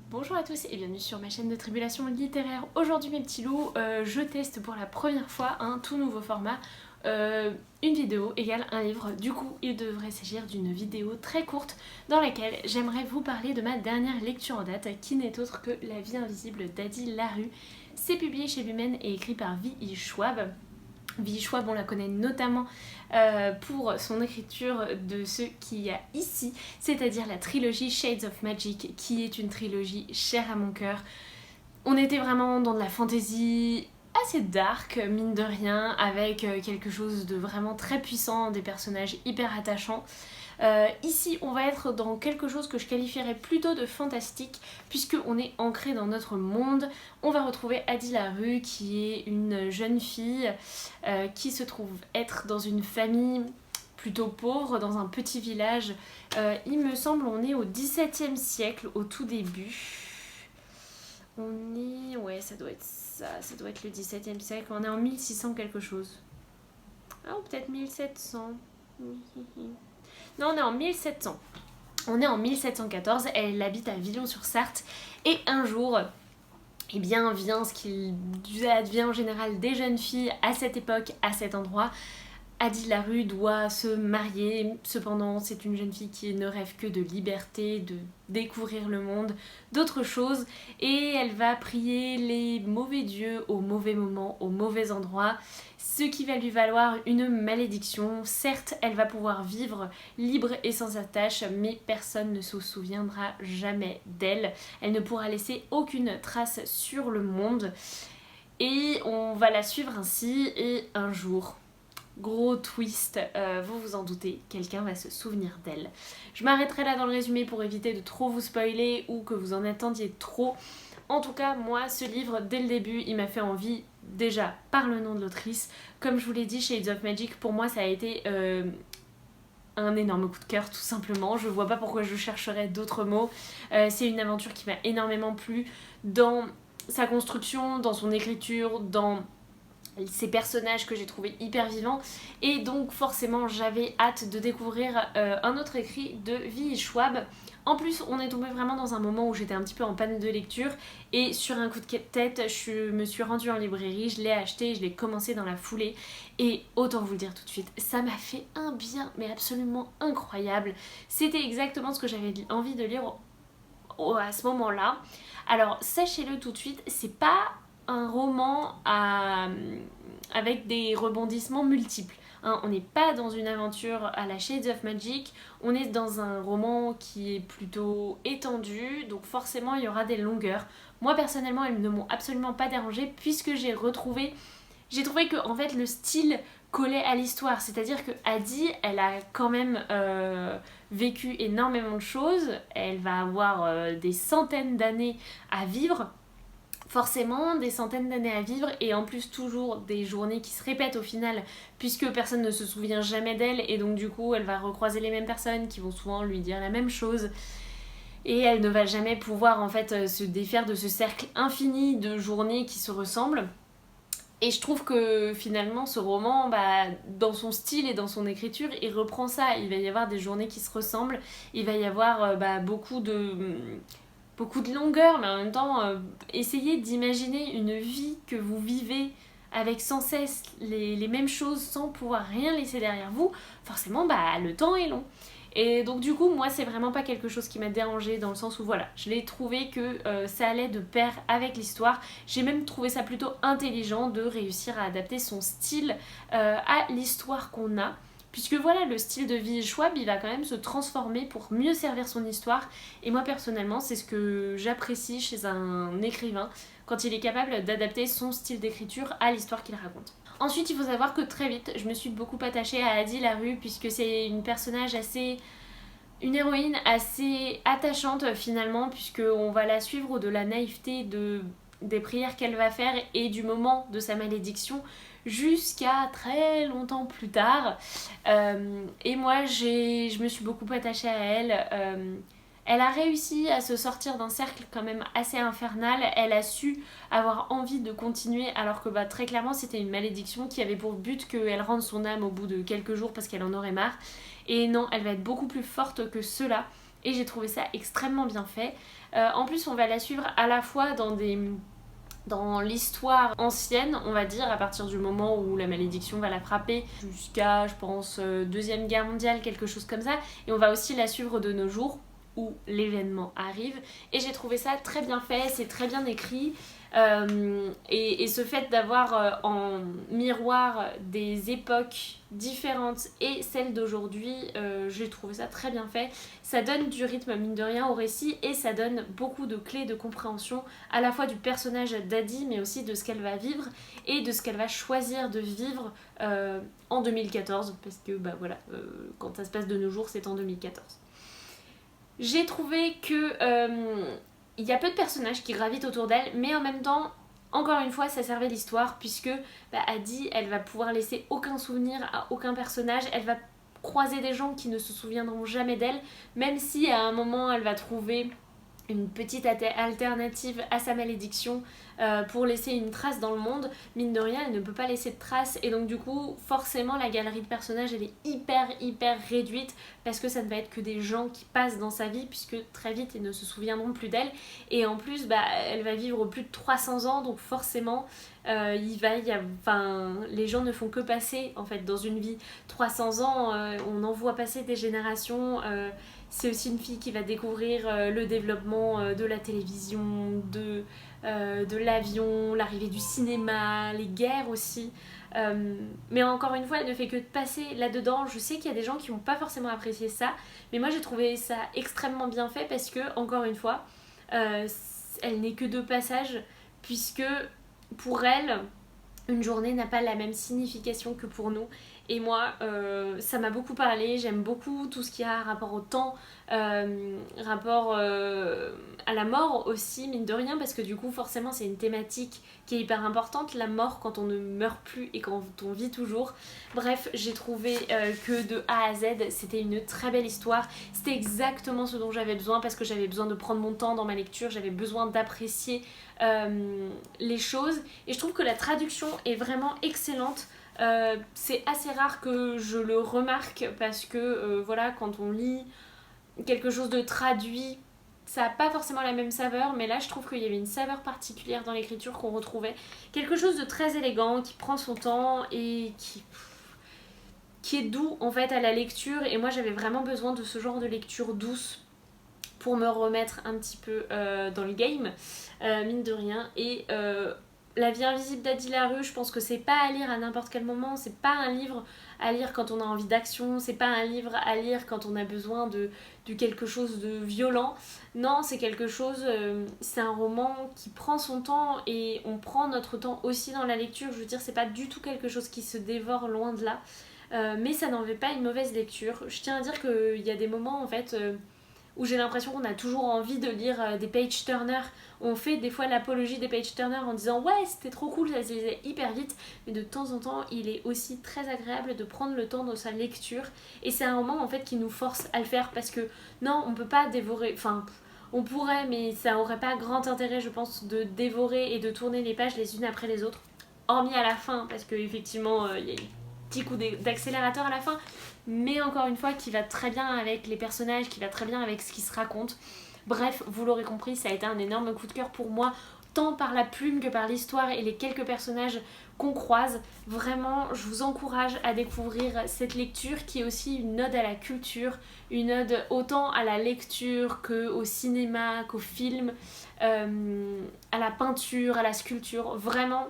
Bonjour à tous et bienvenue sur ma chaîne de tribulation littéraire. Aujourd'hui mes petits loups, je teste pour la première fois un tout nouveau format, une vidéo égale un livre. Du coup il devrait s'agir d'une vidéo très courte dans laquelle j'aimerais vous parler de ma dernière lecture en date qui n'est autre que La vie invisible d'Adi Larue. C'est publié chez Lumen et écrit par V.I. Schwab. V.I. Schwab, on la connaît notamment pour son écriture de ce qu'il y a ici, c'est-à-dire la trilogie Shades of Magic, qui est une trilogie chère à mon cœur. On était vraiment dans de la fantasy assez dark, mine de rien, avec quelque chose de vraiment très puissant, des personnages hyper attachants. Ici, on va être dans quelque chose que je qualifierais plutôt de fantastique, puisqu'on est ancré dans notre monde. On va retrouver Adi Larue, qui est une jeune fille qui se trouve être dans une famille plutôt pauvre, dans un petit village. Il me semble on est au XVIIe siècle, au tout début. On est... ouais, ça doit être ça, ça doit être le XVIIe siècle. On est en 1600 quelque chose. Ah, ou peut-être 1700. Non, on est en 1700. On est en 1714, elle habite à Villon-sur-Sarthe et un jour, eh bien, vient ce qu'il advient en général des jeunes filles à cette époque, à cet endroit. Adi Larue doit se marier, cependant c'est une jeune fille qui ne rêve que de liberté, de découvrir le monde, d'autres choses, et elle va prier les mauvais dieux au mauvais moment, au mauvais endroit, ce qui va lui valoir une malédiction. Certes, elle va pouvoir vivre libre et sans attache, mais personne ne se souviendra jamais d'elle. Elle ne pourra laisser aucune trace sur le monde, et on va la suivre ainsi, et un jour... gros twist, vous vous en doutez, quelqu'un va se souvenir d'elle. Je m'arrêterai là dans le résumé pour éviter de trop vous spoiler ou que vous en attendiez trop. En tout cas, moi, ce livre, dès le début, il m'a fait envie, déjà par le nom de l'autrice. Comme je vous l'ai dit, Shades of Magic, pour moi, ça a été un énorme coup de cœur, tout simplement. Je vois pas pourquoi je chercherais d'autres mots. C'est une aventure qui m'a énormément plu dans sa construction, dans son écriture, dans... ces personnages que j'ai trouvé hyper vivants, et donc forcément j'avais hâte de découvrir un autre écrit de V.I. Schwab. En plus on est tombé vraiment dans un moment où j'étais un petit peu en panne de lecture, et sur un coup de tête je me suis rendue en librairie, je l'ai acheté, je l'ai commencé dans la foulée, et autant vous le dire tout de suite, ça m'a fait un bien mais absolument incroyable. C'était exactement ce que j'avais envie de lire à ce moment-là. Alors sachez-le tout de suite, c'est pas un roman avec des rebondissements multiples. Hein, on n'est pas dans une aventure à la Shades of Magic, on est dans un roman qui est plutôt étendu, donc forcément il y aura des longueurs. Moi personnellement, elles ne m'ont absolument pas dérangée puisque j'ai trouvé que en fait le style collait à l'histoire, c'est-à-dire que Adi, elle a quand même vécu énormément de choses, elle va avoir des centaines d'années à vivre, forcément des centaines d'années à vivre, et en plus toujours des journées qui se répètent au final puisque personne ne se souvient jamais d'elle, et donc du coup elle va recroiser les mêmes personnes qui vont souvent lui dire la même chose, et elle ne va jamais pouvoir en fait se défaire de ce cercle infini de journées qui se ressemblent. Et je trouve que finalement ce roman, dans son style et dans son écriture, il reprend ça. Il va y avoir des journées qui se ressemblent, il va y avoir beaucoup de longueur, mais en même temps, essayez d'imaginer une vie que vous vivez avec sans cesse les mêmes choses sans pouvoir rien laisser derrière vous. Forcément, le temps est long. Et donc du coup, moi, c'est vraiment pas quelque chose qui m'a dérangée, dans le sens où voilà, je l'ai trouvé que ça allait de pair avec l'histoire. J'ai même trouvé ça plutôt intelligent de réussir à adapter son style à l'histoire qu'on a. Puisque voilà, le style de V.I. Schwab, il va quand même se transformer pour mieux servir son histoire. Et moi, personnellement, c'est ce que j'apprécie chez un écrivain, quand il est capable d'adapter son style d'écriture à l'histoire qu'il raconte. Ensuite, il faut savoir que très vite, je me suis beaucoup attachée à Adi Larue, puisque c'est une héroïne assez attachante finalement, puisqu'on va la suivre de la naïveté des prières qu'elle va faire et du moment de sa malédiction jusqu'à très longtemps plus tard. Et moi, je me suis beaucoup attachée à elle. Elle a réussi à se sortir d'un cercle quand même assez infernal. Elle a su avoir envie de continuer, alors que très clairement c'était une malédiction qui avait pour but qu'elle rende son âme au bout de quelques jours parce qu'elle en aurait marre. Et non, elle va être beaucoup plus forte que cela. et j'ai trouvé ça extrêmement bien fait. En plus on va la suivre à la fois dans l'histoire ancienne, on va dire, à partir du moment où la malédiction va la frapper, jusqu'à, je pense, Deuxième Guerre mondiale, quelque chose comme ça. Et on va aussi la suivre de nos jours, où l'événement arrive. Et j'ai trouvé ça très bien fait, c'est très bien écrit. Et ce fait d'avoir en miroir des époques différentes et celles d'aujourd'hui, j'ai trouvé ça très bien fait. Ça donne du rythme mine de rien au récit et ça donne beaucoup de clés de compréhension à la fois du personnage d'Addie mais aussi de ce qu'elle va vivre et de ce qu'elle va choisir de vivre en 2014 parce que bah voilà, quand ça se passe de nos jours c'est en 2014. J'ai trouvé que il y a peu de personnages qui gravitent autour d'elle, mais en même temps, encore une fois, ça servait l'histoire, puisque Addie, elle va pouvoir laisser aucun souvenir à aucun personnage, elle va croiser des gens qui ne se souviendront jamais d'elle, même si à un moment, elle va trouver une petite alternative à sa malédiction pour laisser une trace dans le monde. Mine de rien, elle ne peut pas laisser de trace et donc du coup forcément la galerie de personnages elle est hyper réduite parce que ça ne va être que des gens qui passent dans sa vie puisque très vite ils ne se souviendront plus d'elle et en plus elle va vivre plus de 300 ans donc forcément les gens ne font que passer en fait dans une vie 300 ans, on en voit passer des générations. C'est aussi une fille qui va découvrir le développement de la télévision, de l'avion, l'arrivée du cinéma, les guerres aussi. Mais encore une fois, elle ne fait que de passer là-dedans. Je sais qu'il y a des gens qui n'ont pas forcément apprécié ça, mais moi j'ai trouvé ça extrêmement bien fait parce que, encore une fois, elle n'est que de passage, puisque pour elle, une journée n'a pas la même signification que pour nous. Et moi, ça m'a beaucoup parlé, j'aime beaucoup tout ce qui a rapport au temps, rapport à la mort aussi, mine de rien, parce que du coup, forcément, c'est une thématique qui est hyper importante, la mort quand on ne meurt plus et quand on vit toujours. Bref, j'ai trouvé que de A à Z, c'était une très belle histoire. C'était exactement ce dont j'avais besoin, parce que j'avais besoin de prendre mon temps dans ma lecture, j'avais besoin d'apprécier les choses. Et je trouve que la traduction est vraiment excellente. C'est assez rare que je le remarque parce que voilà, quand on lit quelque chose de traduit, ça n'a pas forcément la même saveur, mais là je trouve qu'il y avait une saveur particulière dans l'écriture qu'on retrouvait. Quelque chose de très élégant, qui prend son temps et qui est doux en fait à la lecture. Et moi j'avais vraiment besoin de ce genre de lecture douce pour me remettre un petit peu dans le game, mine de rien. Et La vie invisible d'Addie Larue, je pense que c'est pas à lire à n'importe quel moment, c'est pas un livre à lire quand on a envie d'action, c'est pas un livre à lire quand on a besoin de quelque chose de violent. Non, c'est quelque chose, c'est un roman qui prend son temps et on prend notre temps aussi dans la lecture. Je veux dire, c'est pas du tout quelque chose qui se dévore, loin de là. Mais ça n'en fait pas une mauvaise lecture. Je tiens à dire qu'il y a des moments en fait où j'ai l'impression qu'on a toujours envie de lire des page-turners. On fait des fois l'apologie des page-turners en disant ouais c'était trop cool, ça se lisait hyper vite, mais de temps en temps il est aussi très agréable de prendre le temps dans sa lecture et c'est un roman en fait qui nous force à le faire parce que non on peut pas dévorer, enfin on pourrait mais ça aurait pas grand intérêt je pense de dévorer et de tourner les pages les unes après les autres, hormis à la fin parce qu'effectivement il y a un petit coup d'accélérateur à la fin, mais encore une fois qui va très bien avec les personnages, qui va très bien avec ce qui se raconte. Bref, vous l'aurez compris, ça a été un énorme coup de cœur pour moi, tant par la plume que par l'histoire et les quelques personnages qu'on croise. Vraiment, je vous encourage à découvrir cette lecture qui est aussi une ode à la culture, une ode autant à la lecture qu'au cinéma, qu'au film, à la peinture, à la sculpture. Vraiment,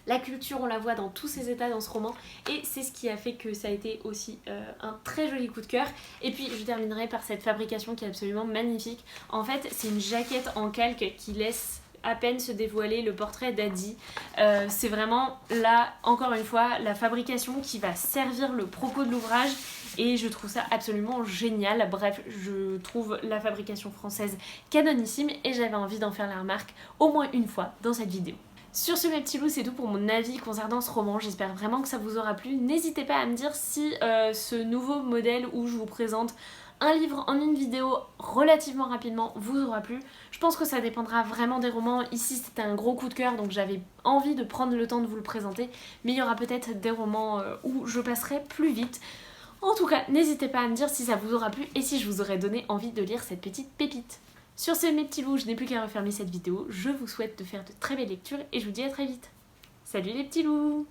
la culture, on la voit dans tous ses états dans ce roman et c'est ce qui a fait que ça a été aussi un très joli coup de cœur. Et puis je terminerai par cette fabrication qui est absolument magnifique. En fait, c'est une jaquette en calque qui laisse à peine se dévoiler le portrait d'Addie. C'est vraiment là, encore une fois, la fabrication qui va servir le propos de l'ouvrage et je trouve ça absolument génial. Bref, je trouve la fabrication française canonissime et j'avais envie d'en faire la remarque au moins une fois dans cette vidéo. Sur ce mes petits loups, c'est tout pour mon avis concernant ce roman, j'espère vraiment que ça vous aura plu. N'hésitez pas à me dire si ce nouveau modèle où je vous présente un livre en une vidéo relativement rapidement vous aura plu. Je pense que ça dépendra vraiment des romans. Ici c'était un gros coup de cœur donc j'avais envie de prendre le temps de vous le présenter, mais il y aura peut-être des romans où je passerai plus vite. En tout cas, n'hésitez pas à me dire si ça vous aura plu et si je vous aurais donné envie de lire cette petite pépite. Sur ce mes petits loups, je n'ai plus qu'à refermer cette vidéo. Je vous souhaite de faire de très belles lectures et je vous dis à très vite. Salut les petits loups!